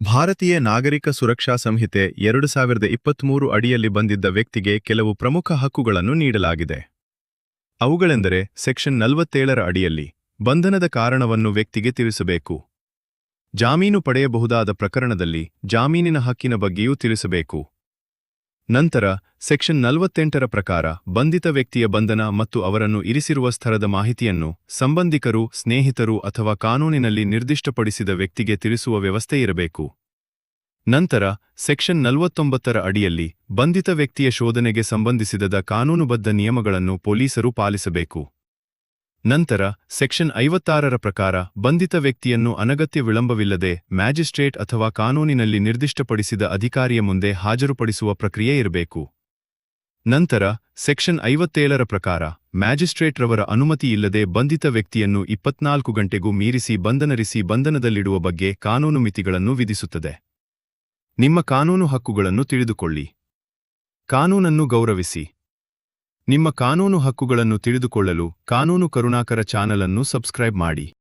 ಭಾರತೀಯ ನಾಗರಿಕ ಸುರಕ್ಷಾ ಸಂಹಿತೆ 2023 ಅಡಿಯಲ್ಲಿ ಬಂದಿದ್ದ ವ್ಯಕ್ತಿಗೆ ಕೆಲವು ಪ್ರಮುಖ ಹಕ್ಕುಗಳನ್ನು ನೀಡಲಾಗಿದೆ. ಅವುಗಳೆಂದರೆ ಸೆಕ್ಷನ್ 47ರ ಅಡಿಯಲ್ಲಿ ಬಂಧನದ ಕಾರಣವನ್ನು ವ್ಯಕ್ತಿಗೆ ತಿಳಿಸಬೇಕು. ಜಾಮೀನು ಪಡೆಯಬಹುದಾದ ಪ್ರಕರಣದಲ್ಲಿ ಜಾಮೀನಿನ ಹಕ್ಕಿನ ಬಗ್ಗೆಯೂ ತಿಳಿಸಬೇಕು. ನಂತರ ಸೆಕ್ಷನ್ 48ರ ಪ್ರಕಾರ ಬಂಧಿತ ವ್ಯಕ್ತಿಯ ಬಂಧನ ಮತ್ತು ಅವರನ್ನು ಇರಿಸಿರುವ ಸ್ಥಳದ ಮಾಹಿತಿಯನ್ನು ಸಂಬಂಧಿಕರು, ಸ್ನೇಹಿತರು ಅಥವಾ ಕಾನೂನಿನಲ್ಲಿ ನಿರ್ದಿಷ್ಟಪಡಿಸಿದ ವ್ಯಕ್ತಿಗೆ ತಿಳಿಸುವ ವ್ಯವಸ್ಥೆ ಇರಬೇಕು. ನಂತರ ಸೆಕ್ಷನ್ 49ರ ಅಡಿಯಲ್ಲಿ ಬಂಧಿತ ವ್ಯಕ್ತಿಯ ಶೋಧನೆಗೆ ಸಂಬಂಧಿಸಿದ ಕಾನೂನುಬದ್ಧ ನಿಯಮಗಳನ್ನು ಪೊಲೀಸರು ಪಾಲಿಸಬೇಕು. ನಂತರ ಸೆಕ್ಷನ್ 56ರ ಪ್ರಕಾರ ಬಂಧಿತ ವ್ಯಕ್ತಿಯನ್ನು ಅನಗತ್ಯ ವಿಳಂಬವಿಲ್ಲದೆ ಮ್ಯಾಜಿಸ್ಟ್ರೇಟ್ ಅಥವಾ ಕಾನೂನಿನಲ್ಲಿ ನಿರ್ದಿಷ್ಟಪಡಿಸಿದ ಅಧಿಕಾರಿಯ ಮುಂದೆ ಹಾಜರುಪಡಿಸುವ ಪ್ರಕ್ರಿಯೆ ಇರಬೇಕು. ನಂತರ ಸೆಕ್ಷನ್ 57ರ ಪ್ರಕಾರ ಮ್ಯಾಜಿಸ್ಟ್ರೇಟ್ರವರ ಅನುಮತಿಯಿಲ್ಲದೆ ಬಂಧಿತ ವ್ಯಕ್ತಿಯನ್ನು 24 ಗಂಟೆಗೂ ಮೀರಿಸಿ ಬಂಧನದಲ್ಲಿಡುವ ಬಗ್ಗೆ ಕಾನೂನು ಮಿತಿಗಳನ್ನು ವಿಧಿಸುತ್ತದೆ. ನಿಮ್ಮ ಕಾನೂನು ಹಕ್ಕುಗಳನ್ನು ತಿಳಿದುಕೊಳ್ಳಿ. ಕಾನೂನನ್ನು ಗೌರವಿಸಿ. ನಿಮ್ಮ ಕಾನೂನು ಹಕ್ಕುಗಳನ್ನು ತಿಳಿದುಕೊಳ್ಳಲು ಕಾನೂನು ಕರುಣಾಕರ ಚಾನಲ್ ಅನ್ನು ಸಬ್ಸ್ಕ್ರೈಬ್ ಮಾಡಿ.